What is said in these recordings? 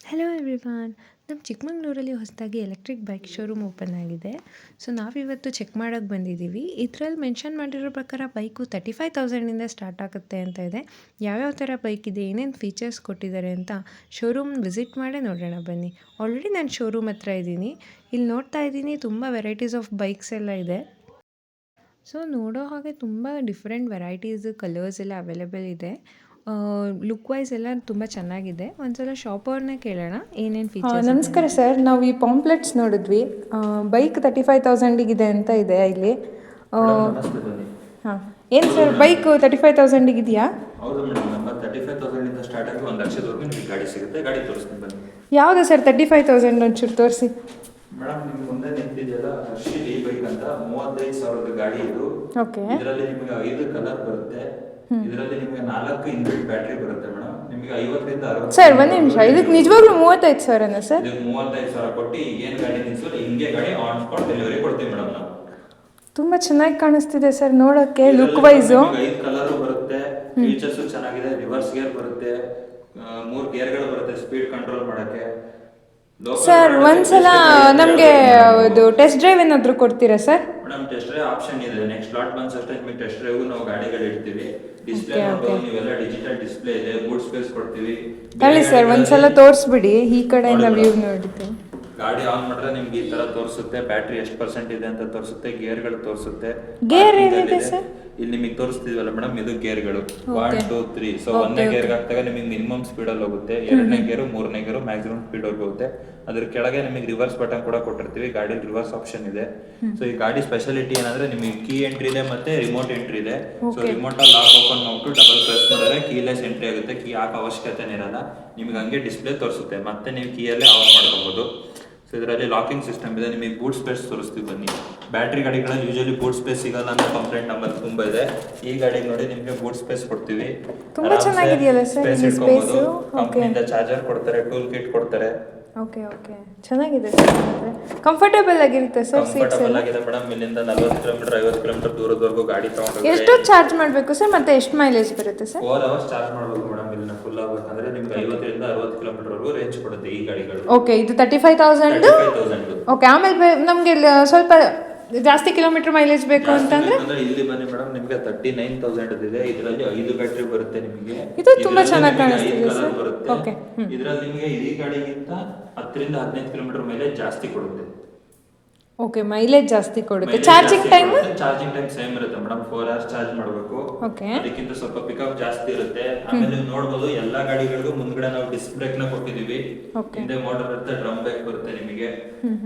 Hello everyone. ನಮ್ಮ ಚಿಕ್ಕಮಂಗ್ಳೂರಲ್ಲಿ ಹೊಸದಾಗಿ ಎಲೆಕ್ಟ್ರಿಕ್ ಬೈಕ್ ಶೋರೂಮ್ ಓಪನ್ ಆಗಿದೆ. ಸೊ ನಾವಿವತ್ತು ಚೆಕ್ ಮಾಡೋಕ್ಕೆ ಬಂದಿದ್ದೀವಿ. ಇದರಲ್ಲಿ ಮೆನ್ಷನ್ ಮಾಡಿರೋ ಪ್ರಕಾರ ಬೈಕು 35,000ಇಂದ ಸ್ಟಾರ್ಟ್ ಆಗುತ್ತೆ ಅಂತ ಇದೆ. ಯಾವ್ಯಾವ ಥರ ಬೈಕ್ ಇದೆ, ಏನೇನು ಫೀಚರ್ಸ್ ಕೊಟ್ಟಿದ್ದಾರೆ ಅಂತ ಶೋರೂಮ್ ವಿಸಿಟ್ ಮಾಡೇ ನೋಡೋಣ ಬನ್ನಿ. ಆಲ್ರೆಡಿ ನಾನು ಶೋರೂಮ್ ಹತ್ರ ಇದ್ದೀನಿ. ಇಲ್ಲಿ ನೋಡ್ತಾ ಇದ್ದೀನಿ ತುಂಬ ವೆರೈಟೀಸ್ ಆಫ್ ಬೈಕ್ಸ್ ಎಲ್ಲ ಇದೆ. ಸೊ ನೋಡೋ ಹಾಗೆ ತುಂಬ ಡಿಫ್ರೆಂಟ್ ವೆರೈಟೀಸ್, ಕಲರ್ಸ್ ಎಲ್ಲ ಅವೈಲೇಬಲ್ ಇದೆ. ಲುಕ್ ವೈಸ್ ಎಲ್ಲ ತುಂಬ ಚೆನ್ನಾಗಿದೆ. ಒಂದ್ಸಲ ಶಾಪ್ ಅವ್ರನ್ನೇ ಕೇಳೋಣ ಏನೇನು ಫೀಚರ್ಸ್. ನಮಸ್ಕಾರ ಸರ್, ನಾವು ಈ ಪಾಂಪ್ಲೆಟ್ಸ್ ನೋಡಿದ್ವಿ. ಬೈಕ್ 35,000 ಅಂತ ಇದೆ ಇಲ್ಲಿ. ಹಾಂ, ಏನು ಸರ್ ಬೈಕ್ 35,000 ಇದೆಯಾ? ಹೌದು ಮೇಡಮ್, ನಮ್ಮ 35,000 ಸ್ಟಾರ್ಟ್ ಆಗಿ 1,00,000 ನಿಮಗೆ ಗಾಡಿ ಸಿಗುತ್ತೆ. ಗಾಡಿ ತೋರಿಸ್ತೀನಿ ಬನ್ನಿ. ಯಾವುದು ಸರ್ 35,000 ಒಂಚೂರು ತೋರಿಸಿ. ಮೇಡಮ್, ನಿಮ್ಗೆ ಮುಂದೆ ನಿಂತಿದೆಯಲ್ಲ ಹರ್ಷಿಲ್ ಈ ಬೈಕ್ ಅಂತ 35,000 ಗಾಡಿ ಇದು. ಓಕೆ. ಇದರಲ್ಲಿ ನಿಮಗೆ 5 ಕಲರ್ ಬರುತ್ತೆ. ಇದರಲ್ಲಿ ನಿಮಗೆ 4 ಇನ್ಬಿಲ್ಟ್ ಬ್ಯಾಟ್ರಿ ಬರುತ್ತೆ ಮೇಡಮ್. ನಿಮಗೆ 50ರಿಂದ 60. ಸರ್ ಒಂದು ನಿಮಿಷ, ಇದಕ್ಕೆ ನಿಜವಾಗ್ಲೂ 35,000 ಸರ್? ಇದಕ್ಕೆ 35,000 ಕೊಟ್ಟು ಏನು ಗಾಡಿ ನಿಲ್ಸೋಲ್ಲ, ಹಿಂಗೆ ಗಾಡಿ ಆನ್ ಸ್ಪಾಟ್ ಡೆಲಿವರಿ ಕೊಡ್ತೀವಿ ಮೇಡಮ್ ನಾವು. ತುಂಬ ಚೆನ್ನಾಗಿ ಕಾಣಿಸ್ತಿದೆ ಸರ್ ನೋಡೋಕ್ಕೆ, ಲುಕ್ ವೈಸು. 5 ಕಲರ್ ಬರುತ್ತೆ, ಫೀಚರ್ಸ್ ಚೆನ್ನಾಗಿದೆ. ರಿವರ್ಸ್ ಗೇರ್ ಬರುತ್ತೆ, 3 ಗೇರ್ಗಳು ಬರುತ್ತೆ ಸ್ಪೀಡ್ ಕಂಟ್ರೋಲ್ ಮಾಡೋಕ್ಕೆ. ಸರ್ ಒಂದ್ಸಲ ನಮಗೆ ಇದು ಟೆಸ್ಟ್ ಡ್ರೈವ್ ಏನಾದರೂ ಕೊಡ್ತೀರಾ sir? Madam, test drive option ಇದೆ. ನೆಕ್ಸ್ಟ್ ಲಾಟ್ ಬಂದ ಅಷ್ಟೇ ನಿಮಗೆ ಟೆಸ್ಟ್ ಡ್ರೈವ್ ನಾವು ಗಾಡಿಗಳು ಇಡ್ತೀವಿ. ಡಿಸ್ಪ್ಲೇ ನೋಡಬಹುದು, ನೀವೆಲ್ಲ ಡಿಜಿಟಲ್ ಡಿಸ್ಪ್ಲೇ ಇದೆ, ಬೂಟ್ ಸ್ಪೇಸ್ ಕೊಡ್ತೀವಿ. ಹೇಳಿ ಸರ್, ಒಂದ್ಸಲ ತೋರಿಸ್ಬಿಡಿ, ಈ ಕಡೆಯಿಂದ ವ್ಯೂ ನೋಡಿದ್ವಿ. ಗಾಡಿ ಆನ್ ಮಾಡಿದ್ರೆ ನಿಮ್ಗೆ ಈ ತರ ತೋರಿಸುತ್ತೆ, ಬ್ಯಾಟ್ರಿ ಎಷ್ಟು % ಇದೆ ಅಂತ ತೋರಿಸುತ್ತೆ, ಗೇರ್ಗಳು ತೋರಿಸುತ್ತೆ. ಗೇರ್ ಏನಿದೆ ಸರ್? ಇಲ್ಲಿ ನಿಮಗೆ ತೋರಿಸ್ತಿದ್ವಲ್ಲ ಮೇಡಮ್, ಇದು ಗೇರ್ಗಳು 1 2 3. ಸೊ ಒಂದನೇ ಗೇರ್ಗೆ ಹಾಕ್ದಾಗ ನಿಮಗೆ ಮಿನಿಮಮ್ ಸ್ಪೀಡಲ್ಲಿ ಹೋಗುತ್ತೆ, ಎರಡನೇ ಗೇರು, ಮೂರನೇ ಗೇರು ಮ್ಯಾಕ್ಸಿಮಮ್ ಸ್ಪೀಡ್ ಹೋಗುತ್ತೆ. ಅದ್ರ ಕೆಳಗೆ ನಿಮಗೆ ರಿವರ್ಸ್ ಬಟನ್ ಕೂಡ ಕೊಟ್ಟಿರ್ತೀವಿ. ಗಾಡಿ ರಿವರ್ಸ್ ಆಪ್ಷನ್ ಇದೆ. ಸೊ ಈ ಗಾಡಿ ಸ್ಪೆಷಾಲಿಟಿ ಏನಂದ್ರೆ ನಿಮಗೆ ಕೀ ಎಂಟ್ರಿ ಇದೆ ಮತ್ತೆ ರಿಮೋಟ್ ಎಂಟ್ರಿ ಇದೆ. ಸೊ ರಿಮೋಟ್ ಅಲ್ಲಿ ಲಾಕ್ ಓಪನ್ ಮಾಡ್ಬಿಟ್ಟು ಡಬಲ್ ಪ್ರೆಸ್ ಮಾಡಿದ್ರೆ ಕೀಲೆಸ್ ಎಂಟ್ರಿ ಆಗುತ್ತೆ. ಕೀ ಹಾಕೋ ಅವಶ್ಯಕತೆನೇ ಇರಲ್ಲ, ನಿಮಗೆ ಹಂಗೆ ಡಿಸ್ಪ್ಲೇ ತೋರಿಸುತ್ತೆ. ಮತ್ತೆ ನೀವು ಕೀಯಲ್ಲೇ ಆಫ್ ಮಾಡ್ಕೊಬಹುದು. ಸೊ ಇದರಲ್ಲಿ ಲಾಕಿಂಗ್ ಸಿಸ್ಟಮ್ ಇದೆ. ನಿಮಗೆ ಬೂಟ್ ಸ್ಪೇಸ್ ತೋರಿಸ್ತೀವಿ ಬನ್ನಿ. ಬ್ಯಾಟ್ರಿ ಗಾಡಿಗಳಲ್ಲಿ ಯೂಶಲಿ ಬೂಟ್ ಸ್ಪೇಸ್ ಸಿಗಲ್ಲ ಅನ್ನೋ ಕಂಪ್ಲೇಂಟ್ ನಮ್ಮಲ್ಲಿ ತುಂಬ ಇದೆ. ಈ ಗಾಡಿಗೆ ನೋಡಿ ನಿಮಗೆ ಬೂಟ್ ಸ್ಪೇಸ್ ಕೊಡ್ತೀವಿ. ತುಂಬಾ ಚೆನ್ನಾಗಿದೆಯಲ್ಲ ಸರ್ ಈ ಸ್ಪೇಸ್. ಕಂಪನಿಯಿಂದ ಚಾರ್ಜರ್ ಕೊಡ್ತಾರೆ, ಟೂಲ್ ಕಿಟ್ ಕೊಡ್ತಾರೆ. ಓಕೆ ಓಕೆ, ಚೆನ್ನಾಗಿದೆ ಸರ್. ಕಂಫರ್ಟೇಬಲ್ ಆಗಿರುತ್ತೆ ಸರ್ ಸೀಟ್ಸ್? ಕಂಫರ್ಟಬಲ್ ಆಗಿದೆ ಮೇಡಮ್. ಇಲ್ಲಿಂದ 40 ಕಿಲೋಮೀಟರ್ 50 ಕಿಲೋಮೀಟರ್ ದೂರದವರೆಗೂ ಗಾಡಿ ತಗೊಂಡು ಎಷ್ಟು ಚಾರ್ಜ್ ಮಾಡಬೇಕು ಸರ್? ಮತ್ತೆ ಎಷ್ಟು ಮೈಲೇಜ್ ಬರುತ್ತೆ ಸರ್? 4 ಅವರ್ಸ್ ಚಾರ್ಜ್ ಮಾಡಬೇಕು ಮೇಡಮ್. ಇಲ್ಲಿನ ಫುಲ್ ಆಗಬೇಕಂದ್ರೆ ನಿಮ್ಗೆ 50ರಿಂದ 60 ಕಿಲೋಮೀಟರ್ ವರೆಗೂ ರೇಂಜ್ ಕೊಡುತ್ತೆ ಈ ಗಾಡಿಗಳು. ಓಕೆ, ಇದು 35,000. ಓಕೆ, ಆಮೇಲೆ ನಮಗೆ ಸ್ವಲ್ಪ ಜಾಸ್ತಿ ಕಿಲೋಮೀಟರ್ ಮೈಲೇಜ್ ಬೇಕು ಅಂತಂದ್ರೆ ಇಲ್ಲಿ ಬನ್ನಿ ಮೇಡಮ್, ನಿಮಗೆ 39,000 ಇದೆ. ಇದರಲ್ಲಿ 5 ಬ್ಯಾಟ್ರಿ ಬರುತ್ತೆ ನಿಮಗೆ. ಇದು ತುಂಬಾ ಚೆನ್ನಾಗಿ ಕಾಣಿಸ್ತಿದೆ ಸರ್. ಓಕೆ, ಇದರಲ್ಲಿ ನಿಮಗೆ ಈ ಗಾಡಿಗಿಂತ 10ರಿಂದ 15 ಕಿಲೋಮೀಟರ್ ಮೈಲೇಜ್ ಜಾಸ್ತಿ ಕೊಡುತ್ತೆ. ಓಕೆ, ಮೈಲೇಜ್ ಜಾಸ್ತಿ ಕೊಡುತ್ತೆ. ಚಾರ್ಜಿಂಗ್ ಟೈಮ್ ಸೇಮ್ ಇರುತ್ತೆ ಮೇಡಮ್. 4 ಅವರ್ಸ್ ಚಾರ್ಜ್ ಮಾಡಬೇಕು. ಓಕೆ, ಅದಕ್ಕಿಂತ ಸ್ವಲ್ಪ ಪಿಕಪ್ ಜಾಸ್ತಿ ಇರುತ್ತೆ. ಆಮೇಲೆ ನೀವು ನೋಡಬಹುದು ಎಲ್ಲಾ ಗಾಡಿಗಳಿಗೂ ಮುಂದ್ಗಡೆ ನಾವು ಡಿಸ್ಕ್ ಬ್ರೇಕ್ ನ ಕೊಟ್ಟಿದೀವಿ. ಹಿಂದೆ ಮೋಟರ್ ಇರುತ್ತೆ, ಡ್ರಮ್ ಬ್ರೇಕ್ ಬರುತ್ತೆ ನಿಮಗೆ.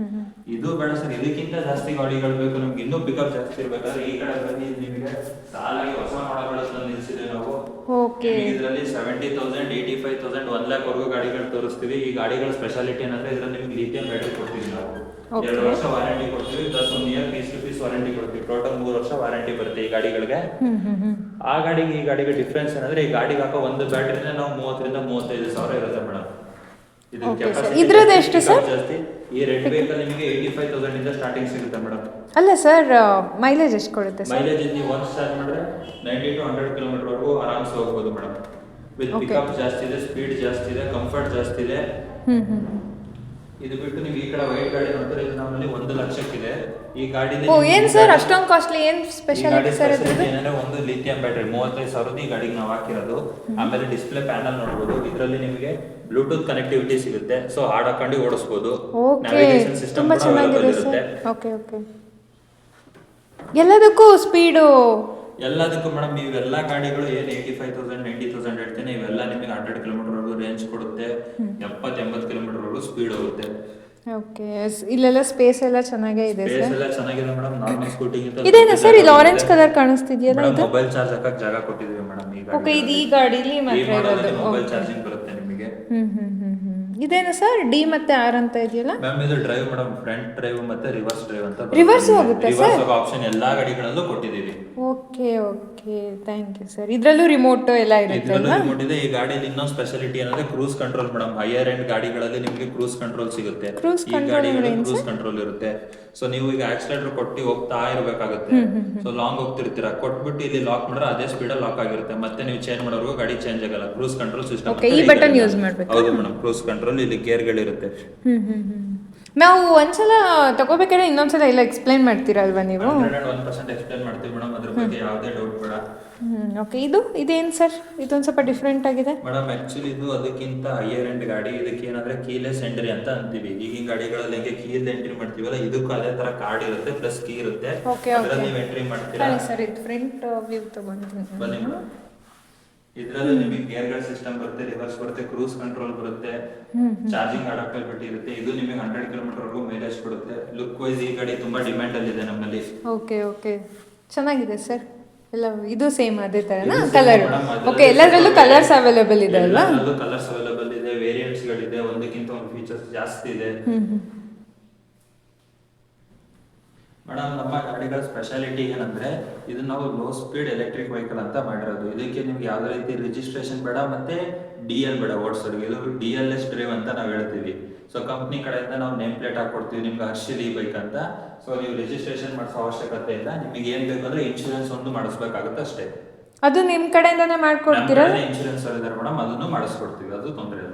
ಇದು ಬೇಡ ಸರ್, ಇದಕ್ಕಿಂತ ಜಾಸ್ತಿ ಗಾಡಿಗಳು ಬೇಕು ನಮ್ಗೆ, ಇನ್ನೂ ಪಿಕಪ್ ಜಾಸ್ತಿ ಇರ್ಬೇಕಾದ್ರೆ ಈ ಕಡೆ ಬನ್ನಿ. ನಿಮಗೆ ಸಾಲಾಗಿ ಹೊಸ ಮಾಡಲ್ಗಳನ್ನು ನಿಲ್ಸಿದೆ ನಾವು. ಓಕೆ, ಇದರಲ್ಲಿ 70,000, 85,000, 1 lakh ವರೆಗೂ ಗಾಡಿಗಳು ತೋರಿಸ್ತೀವಿ. ಈ ಗಾಡಿಗಳ ಸ್ಪೆಷಾಲಿಟಿ ಏನಂದ್ರೆ ಇದರಲ್ಲಿ ನಿಮ್ಗೆ ಲಿಥಿಯಂ ಬ್ಯಾಟರಿ ಕೊಡ್ತೀವಿ ನಾವು. 2 ವರ್ಷ ವಾರಂಟಿ ಕೊಡ್ತೀವಿ, ಪ್ಲಸ್ 1 year ಪೀಸ್ ವಾರಂಟಿ ಕೊಡ್ತೀವಿ. ಟೋಟಲ್ 3 ವರ್ಷ ವಾರಂಟಿ ಬರುತ್ತೆ ಈ ಗಾಡಿಗಳಿಗೆ. ಆ ಗಾಡಿಗೆ ಈ ಗಾಡಿಗೆ ಡಿಫ್ರೆನ್ಸ್ ಏನಂದ್ರೆ ಈ ಗಾಡಿಗೆ ಹಾಕೋ ಒಂದು ಬ್ಯಾಟ್ರಿನೇ ನಾವು 30ರಿಂದ 35,000 ಇರುತ್ತೆ ಮೇಡಮ್. ಇದ್ರದ್ದು ಎಷ್ಟು ಸರ್? ಜಾಸ್ತಿ. ಈ ರೆಡ್ ವೆಹಿಕಲ್ ನಿಮಗೆ 85,000 ಇಂದ ಸ್ಟಾರ್ಟಿಂಗ್ ಸಿಗುತ್ತೆ ಮೇಡಮ್. ಅಲ್ಲ ಸರ್, ಮೈಲೇಜ್ ಎಷ್ಟು ಕೊಡುತ್ತೆ ಸರ್? ಮೈಲೇಜ್ ನೀವು ಒಂದು ಚಾರ್ಜ್ ಮಾಡಿದ್ರೆ 90 to 100 ಕಿಲೋಮೀಟರ್ ವರೆಗೂ ಆರಾಮ್ಸೆ ಹೋಗ್ಬೋದು ಮೇಡಮ್. ವಿತ್ ಪಿಕಪ್ ಜಾಸ್ತಿ ಇದೆ, ಸ್ಪೀಡ್ ಜಾಸ್ತಿ ಇದೆ, ಕಂಫರ್ಟ್ ಜಾಸ್ತಿ ಇದೆ. ಇದು ಬಿಟ್ಟು ನೀವು ಈ ಕಡೆ ವೈಟ್ ಗಾಡಿ ನೋಡ್ತಾರೆ, ಇದು ನಮ್ಮಲ್ಲಿ 1 ಲಕ್ಷಕ್ಕಿದೆ ಈ ಗಾಡಿ. ಏನ್ ಸರ್ ಅಷ್ಟೊಂದು ಕಾಸ್ಟ್ಲಿ? ಏನ್ ಸ್ಪೆಷಾಲಿಟಿ ಸರ್ ಇದ್ರದ್ದು? ಏನಂದ್ರೆ ಒಂದು ಲಿಥಿಯಂ ಬ್ಯಾಟರಿ 35,000 ಈ ಗಾಡಿಗೆ ನಾವು ಹಾಕಿರೋದು. ಆಮೇಲೆ ಡಿಸ್ಪ್ಲೇ ಪ್ಯಾನಲ್ ನೋಡಬಹುದು. ಇದರಲ್ಲಿ ನಿಮಗೆ ಬ್ಲೂಟೂತ್ ಕನೆಕ್ಟಿವಿಟಿ ಸಿಗುತ್ತೆ. ಸೊ ಹಾಡ್ ಹಾಕೊಂಡು ಓಡಿಸಬಹುದು. ನ್ಯಾವಿಗೇಷನ್ ಸಿಸ್ಟಮ್ ತುಂಬಾ ಚೆನ್ನಾಗಿದೆ ಸರ್. ಓಕೆ ಓಕೆ, ಎಲ್ಲದಕ್ಕೂ ಸ್ಪೀಡು ಎಲ್ಲದಕ್ಕೂ ಮೇಡಮ್. ಇವೆಲ್ಲ ಗಾಡಿಗಳು ಏನು 85,000 90,000 ಹೇಳ್ತೇನೆ, ಇವೆಲ್ಲ ನಿಮಗೆ 100 ಕಿಲೋಮೀಟರ್ ವರೆಗೂ ರೇಂಜ್ ಕೊಡುತ್ತೆ. 70-80 ಕಿಲೋಮೀಟರ್ ವರೆಗೂ ಸ್ಪೀಡ್ ಹೋಗುತ್ತೆ. ಓಕೆ, ಇಲ್ಲೆಲ್ಲ ಸ್ಪೇಸ್ ಎಲ್ಲ ಚೆನ್ನಾಗೇ ಇದೆ ಸರ್. ಸ್ಪೇಸ್ ಎಲ್ಲ ಚೆನ್ನಾಗಿದೆ ಮೇಡಮ್. ನಾರ್ಮಲ್ ಸ್ಕೂಟಿಗಿಂತ ಇದೇನಾ ಸರ್ ಇಲ್ಲಿ ಆರೆಂಜ್ ಕಲರ್ ಕಾಣಿಸ್ತಿದೆಯಲ್ಲ? ಇದು ಮೊಬೈಲ್ ಚಾರ್ಜ್ ಹಾಕಕ್ಕೆ ಜಾಗ ಕೊಟ್ಟಿದ್ದೀವಿ ಮೇಡಮ್ ಈ ಗಾಡಿ. ಓಕೆ, ಇದು ಈ ಗಾಡಿಲಿ ಮಾತ್ರ ಇರೋದು. ಮೊಬೈಲ್ ಚಾರ್ಜಿಂಗ್ ಬರುತ್ತೆ ನಿಮಗೆ. ಇದೇನು ಸರ್ ಡಿ ಮತ್ತೆ ಆರ್ ಅಂತ ಇದೆಯಲ್ಲ ಮ್ಯಾಮ್? ಇದು ಡ್ರೈವ್ ಮೇಡಮ್, ಫ್ರಂಟ್ ಡ್ರೈವ್ ಮತ್ತೆ ರಿವರ್ಸ್ ಡ್ರೈವ್ ಅಂತ. ರಿವರ್ಸ್ ಹೋಗುತ್ತೆ ಸರ್? ರಿವರ್ಸ್ ಆಪ್ಷನ್ ಎಲ್ಲಾ ಗಾಡಿಗಳಲ್ಲೂ ಕೊಟ್ಟಿದ್ದೀವಿ. Okay okay, thank you sir. ಇದರಲ್ಲೂ ರಿಮೋಟ್ ಎಲ್ಲ ಇರುತ್ತೆ ಅಲ್ವಾ? ರಿಮೋಟ್ ಇದೆ. ಈ ಗಾಡಿಯಲ್ಲಿ ಇನ್ನೊಂದು ಸ್ಪೆಷಾಲಿಟಿ ಏನಂದ್ರೆ cruise control madam. Higher end ಗಾಡಿಗಳಲ್ಲಿ ನಿಮಗೆ ಕ್ರೂಸ್ ಕಂಟ್ರೋಲ್ ಸಿಗುತ್ತೆ. ಈ ಗಾಡಿಗಳಲ್ಲಿ ಕ್ರೂಸ್ ಕಂಟ್ರೋಲ್ ಇರುತ್ತೆ. ಸೊ ನೀವು ಈಗ ಆಕ್ಸಿಲೇಟರ್ ಕೊಟ್ಟು ಹೋಗ್ತಾ ಇರಬೇಕಾಗುತ್ತೆ. ಸೊ ಲಾಂಗ್ ಹೋಗ್ತಿರ್ತೀರಾ, ಕೊಟ್ಬಿಟ್ಟು ಇಲ್ಲಿ ಲಾಕ್ ಮಾಡಿದ್ರೆ ಅದೇ ಸ್ಪೀಡ್ ಲಾಕ್ ಆಗಿರುತ್ತೆ. ಮತ್ತೆ ನೀವು ಚೇಂಜ್ ಮಾಡೋರ್ಗು ಗಾಡಿ ಚೇಂಜ್ ಆಗಲ್ಲ. Cruise control system. ಈ ಬಟನ್ ಯೂಸ್ ಮಾಡಬೇಕು? ಹೌದು ಮೇಡಮ್, ಕ್ರೂಸ್ ಕಂಟ್ರೋಲ್ ಅದರಲ್ಲೂ ಇಲ್ಲಿ ಗೇರ್ಗಳಿರುತ್ತೆ. ನಾವು ಒಂದ್ಸಲ ತಗೋಬೇಕಾದ್ರೆ ಇನ್ನೊಂದ್ಸಲ ಎಲ್ಲ ಎಕ್ಸ್ಪ್ಲೈನ್ ಮಾಡ್ತೀರಲ್ವಾ ನೀವು? 100% ಎಕ್ಸ್ಪ್ಲೇನ್ ಮಾಡ್ತೀವಿ ಮೇಡಮ್, ಅದ್ರ ಬಗ್ಗೆ ಯಾವುದೇ ಡೌಟ್ ಬೇಡ. ಓಕೆ. ಇದೇನು ಸರ್? ಇದೊಂದು ಸ್ವಲ್ಪ ಡಿಫ್ರೆಂಟ್ ಆಗಿದೆ ಮೇಡಮ್. ಆಕ್ಚುಲಿ ಇದು ಅದಕ್ಕಿಂತ ಹೈಯರ್ ಎಂಡ್ ಗಾಡಿ. ಇದಕ್ಕೆ ಏನಂದ್ರೆ ಕೀಲೆಸ್ ಎಂಟ್ರಿ ಅಂತ ಅಂತೀವಿ. ಈಗಿನ ಗಾಡಿಗಳಲ್ಲಿ ಹೆಂಗೆ ಕೀಲ್ ಎಂಟ್ರಿ ಮಾಡ್ತೀವಲ್ಲ, ಇದಕ್ಕೂ ಅದೇ ತರ ಕಾರ್ಡ್ ಇರುತ್ತೆ ಪ್ಲಸ್ ಕೀ ಇರುತ್ತೆ. ಅದರಲ್ಲಿ ನೀವು ಎಂಟ್ರಿ ಮಾಡ್ತೀರಾ. ಸರ್ ಇದು ಫ್ರಂಟ್ ವ್ಯೂ ತಗೊಂಡ್ತೀನಿ. ಬನ್ನಿ ಮೇಡಮ್. ಇದರಲ್ಲಿ ನಿಮಗೆ ಗೇರ್ಗಳ ಸಿಸ್ಟಮ್ ಬರುತ್ತೆ, ರಿವರ್ಸ್ ಬರುತ್ತೆ, ಕ್ರೂಸ್ ಕಂಟ್ರೋಲ್ ಬರುತ್ತೆ, ಚಾರ್ಜಿಂಗ್ ಅಡಾಪ್ಟಬಿಲಿಟಿ ಇರುತ್ತೆ. ಇದು ನಿಮಗೆ 100 ಕಿಲೋಮೀಟರ್ವರೆಗೂ ಮೈಲೇಜ್ ಕೊಡುತ್ತೆ. ಲುಕ್ ವೈಸ್ ಈ ಗಾಡಿ ತುಂಬಾ ಡಿಮ್ಯಾಂಡ್ ಅಲ್ಲಿ ಇದೆ ನಮ್ಮಲ್ಲಿ. ಓಕೆ ಚೆನ್ನಾಗಿದೆ ಸರ್. ಎಲ್ಲ ಇದು ಸೇಮ್ ಅದೇ ತರನಾ ಕಲರ್? ಓಕೆ. ಎಲ್ಲದರಲ್ಲೂ ಕಲರ್ಸ್ ಅವೈಲೇಬಲ್ ಇದೆ ಅಲ್ವಾ? ಎಲ್ಲದರಲ್ಲೂ ಕಲರ್ಸ್ ಅವೈಲೇಬಲ್ ಇದೆ, ವೇರಿಯಂಟ್ಸ್ ಗಳಿದೆ, ಒಂದಕ್ಕಿಂತ ಒಂದು ಫೀಚರ್ಸ್ ಜಾಸ್ತಿ ಇದೆ. ಮೇಡಮ್, ನಮ್ಮ ಗಾಡಿಗಳ ಸ್ಪೆಷಾಲಿಟಿ ಏನಂದ್ರೆ ಇದು ನಾವು ಲೋ ಸ್ಪೀಡ್ ಎಲೆಕ್ಟ್ರಿಕ್ ವೆಹಿಕಲ್ ಅಂತ ಮಾಡಿರೋದು. ಇದಕ್ಕೆ ನಿಮ್ಗೆ ಯಾವುದೇ ರೀತಿ ರಿಜಿಸ್ಟ್ರೇಷನ್ ಬೇಡ, ಮತ್ತೆ DL ಬೇಡ ಓಡಿಸೋರಿಗೆ. ಇದು DLS ಡ್ರೈವ್ ಅಂತ ನಾವು ಹೇಳ್ತೀವಿ. ಸೊ ಕಂಪ್ನಿ ಕಡೆಯಿಂದ ನಾವು ನೇಮ್ ಪ್ಲೇಟ್ ಹಾಕೊಡ್ತೀವಿ ನಿಮ್ಗೆ ಹರ್ಷಿಲ್ ಈ ಬೈಕ್ ಅಂತ. ಸೊ ನೀವು ರಿಜಿಸ್ಟ್ರೇಷನ್ ಮಾಡಿಸೋ ಅವಶ್ಯಕತೆ ಇಲ್ಲ. ನಿಮಗೆ ಏನ್ ಬೇಕು ಅಂದ್ರೆ ಇನ್ಶೂರೆನ್ಸ್ ಒಂದು ಮಾಡಿಸ್ಬೇಕಾಗುತ್ತೆ ಅಷ್ಟೇ. ಅದು ನಿಮ್ಮ ಕಡೆಯಿಂದನೇ ಮಾಡ್ಕೊಡ್ತೀರಾ? ಇನ್ಶೂರೆನ್ಸ್ ಇದ್ದಾರೆ ಮೇಡಮ್, ಅದನ್ನು ಮಾಡಿಸ್ಕೊಡ್ತೀವಿ, ಅದು ತೊಂದರೆ ಇಲ್ಲ.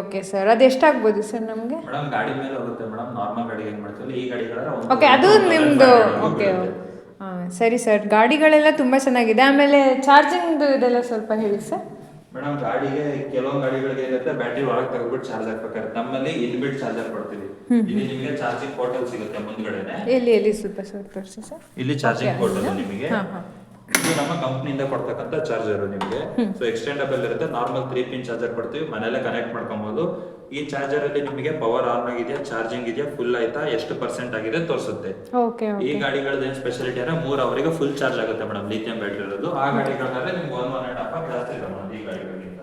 Okay sir. ಅದು ಎಷ್ಟಾಗ್ಬೋದು ಸರ್ ನಮಗೆ? ಮೇಡಮ್ ಗಾಡಿ ಮೇಲೆ ಹೋಗುತ್ತೆ ಮೇಡಮ್. ನಾರ್ಮಲ್ ಗಾಡಿಗೆ ಹೆಂಗ್ ಮಾಡ್ತೀವಿ ಈ ಗಾಡಿಗಳ ಓಕೆ, ಅದು ನಿಮ್ದು. ಓಕೆ ಸರಿ ಸರ್. ಗಾಡಿಗಳೆಲ್ಲ ತುಂಬ ಚೆನ್ನಾಗಿದೆ. ಆಮೇಲೆ ಚಾರ್ಜಿಂಗ್ ಇದೆಲ್ಲ ಸ್ವಲ್ಪ ಹೇಳಿ ಸರ್. ಮೇಡಮ್, ಗಾಡಿಗೆ ಕೆಲವೊಂದು ಗಾಡಿಗಳಿಗೆ ಇರುತ್ತೆ ಬ್ಯಾಟ್ರಿ ಒಳಗೆ ತೆಗೆದ್ಬಿಟ್ಟು ಚಾರ್ಜ್ ಹಾಕ್ಬೇಕಾಗುತ್ತೆ. ನಮ್ಮಲ್ಲಿ ಇನ್ಬಿಲ್ಟ್ ಚಾರ್ಜರ್ ಕೊಡ್ತೀವಿ. ಇಲ್ಲಿ ನಿಮಗೆ ಚಾರ್ಜಿಂಗ್ ಪೋರ್ಟಲ್ ಸಿಗುತ್ತೆ ಮುಂದ್ಗಡೆನೆ. ಎಲ್ಲಿ ಸ್ವಲ್ಪ ತೋರಿಸಿ ಸರ್. ಇಲ್ಲಿ ಚಾರ್ಜಿಂಗ್ ಪೋರ್ಟಲ್ ನಿಮಗೆ. ಇದು ನಮ್ಮ ಕಂಪ್ನಿಯಿಂದ ಕೊಡ್ತಕ್ಕಂಥ ಚಾರ್ಜರ್ ನಿಮಗೆ. ಸೊ ಎಕ್ಸ್ಟೆಂಡಬಲ್ ಇರುತ್ತೆ. ನಾರ್ಮಲ್ 3 ಪಿನ್ ಚಾರ್ಜರ್ ಕೊಡ್ತೀವಿ, ಮನೆಯಲ್ಲೇ ಕನೆಕ್ಟ್ ಮಾಡ್ಕೊಬಹುದು. ಈ ಚಾರ್ಜರ್ ಅಲ್ಲಿ ನಿಮಗೆ ಪವರ್ ಆನ್ ಆಗಿದೆಯಾ, ಚಾರ್ಜಿಂಗ್ ಇದೆಯಾ, ಫುಲ್ ಆಯ್ತಾ, ಎಷ್ಟು % ಆಗಿದೆ ತೋರಿಸುತ್ತೆ. ಈ ಗಾಡಿಗಳದ್ದು ಏನು ಸ್ಪೆಷಾಲಿಟಿ ಅಂದ್ರೆ 3 ಅವರಿಗೆ ಫುಲ್ ಚಾರ್ಜ್ ಆಗುತ್ತೆ ಮೇಡಮ್, ಲಿಥಿಯಂ ಬ್ಯಾಟರಿ ಇರೋದು. ಆ ಗಾಡಿಗಳಾದ್ರೆ ನಿಮ್ಗೆ 1.5 ಅವರ್ ಜಾಸ್ತಿ ಇದೆ ಮೇಡಮ್ ಈ ಗಾಡಿಗಳಿಂದ.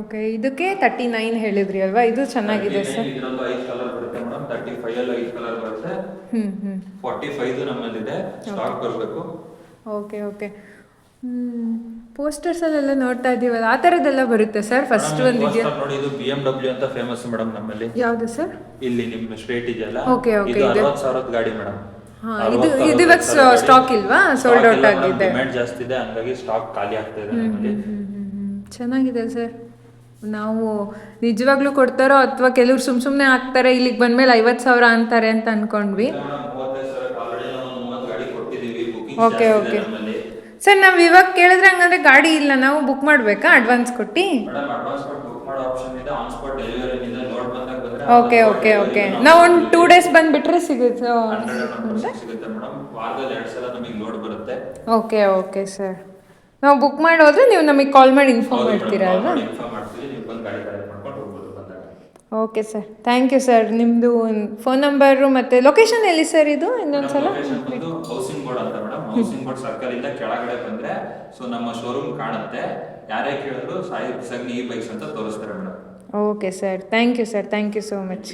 ಓಕೆ. ಇದಕ್ಕೆ 39 ಹೇಳಿದ್ರಿ ಅಲ್ವಾ? ಇದು ಚೆನ್ನಾಗಿದೆ ಸರ್. ಇದರಲ್ಲೂ 5 ಕಲರ್ ಬರುತ್ತೆ ಮೇಡಮ್. 35 ಅಲ್ಲಿ 5 ಕಲರ್ ಬರುತ್ತೆ. 45 ನಮ್ಮಲ್ಲಿದೆ, ಸ್ಟಾಕ್ ಬರಬೇಕು. ಓಕೆ. ಪೋಸ್ಟರ್ಸ್ ಅಲ್ಲೆಲ್ಲ ನೋಡ್ತಾ ಇದೀವಲ್ಲ, ಆ ತರದೆಲ್ಲ ಬರುತ್ತೆ ಸರ್? ಫಸ್ಟ್ ಒಂದಿದೆಯಾ ನೋಡಿ, ಇದು BMW ಅಂತ ಫೇಮಸ್ ಮೇಡಮ್ ನಮ್ಮಲ್ಲಿ. ಯಾವುದು ಸರ್? ಇಲ್ಲಿ ನಿಮ್ಮ ಸ್ಟ್ರೇಟ್ ಇದೆಯಲ್ಲ, ಓಕೆ. ಇದು 60,000 ಗಾಡಿ ಮೇಡಮ್. ಇದು ಇವಾಗ ಸ್ಟಾಕ್ ಇಲ್ವಾ? ಸೋಲ್ಡ್ ಔಟ್ ಆಗಿದೆ. ಡಿಮ್ಯಾಂಡ್ ಜಾಸ್ತಿ ಇದೆ, ಹಂಗಾಗಿ ಸ್ಟಾಕ್ ಖಾಲಿ ಆಗ್ತಾ ಇದೆ ನಮ್ಮಲ್ಲಿ. ಚೆನ್ನಾಗಿದೆ ಸರ್. ನಾವು ನಿಜವಾಗ್ಲೂ ಕೊಡ್ತಾರೋ ಅಥವಾ ಕೆಲವ್ರು ಸುಮ್ಮನೆ ಹಾಕ್ತಾರೆ, ಇಲ್ಲಿಗೆ ಬಂದ್ಮೇಲೆ 50,000 ಅಂತಾರೆ ಅಂತ ಅನ್ಕೊಂಡ್ವಿ. Okay sir. ನಾವು ಇವಾಗ ಕೇಳಿದ್ರೆ ಹಂಗಂದ್ರೆ ಗಾಡಿ ಇಲ್ಲ, ನಾವು ಬುಕ್ ಮಾಡ್ಬೇಕಾ ಅಡ್ವಾನ್ಸ್ ಕೊಟ್ಟು? ಓಕೆ. ನಾವು ಒಂದು 2 ಡೇಸ್ ಬಂದ್ಬಿಟ್ರೆ ಸಿಗುತ್ತೆ? Okay sir. ನಾವು ಬುಕ್ ಮಾಡೋದ್ರೆ ನೀವು ನಮಗೆ ಕಾಲ್ ಮಾಡಿ ಇನ್ಫಾರ್ಮ್ ಮಾಡ್ತೀರಾ ಅಲ್ವಾ? Okay sir. Thank you sir. ನಿಮ್ಮದು ಫೋನ್ ನಂಬರು ಮತ್ತು ಲೊಕೇಶನ್ ಎಲ್ಲಿ ಸರ್ ಇದು? ಇನ್ನೊಂದ್ಸಲ. ಹೌಸಿಂಗ್ ಬೋರ್ಡ್ ಅಂತ ಮೇಡಮ್. ಹೌಸಿಂಗ್ ಬೋರ್ಡ್ ಸರ್ಕಲ್ ಇಂದ ಕೆಳಗಡೆ ಬಂದ್ರೆ ಸೊ ನಮ್ಮ ಶೋರೂಮ್ ಕಾಣುತ್ತೆ. ಯಾರೇ ಕೇಳಿದ್ರು ಸಾಯಿ ಸಗ್ನಿ ಈ ಬೈಕ್ಸ್ ಅಂತ ತೋರಿಸ್ತಾರೆ madam. Okay sir. Thank you sir. Thank you so much.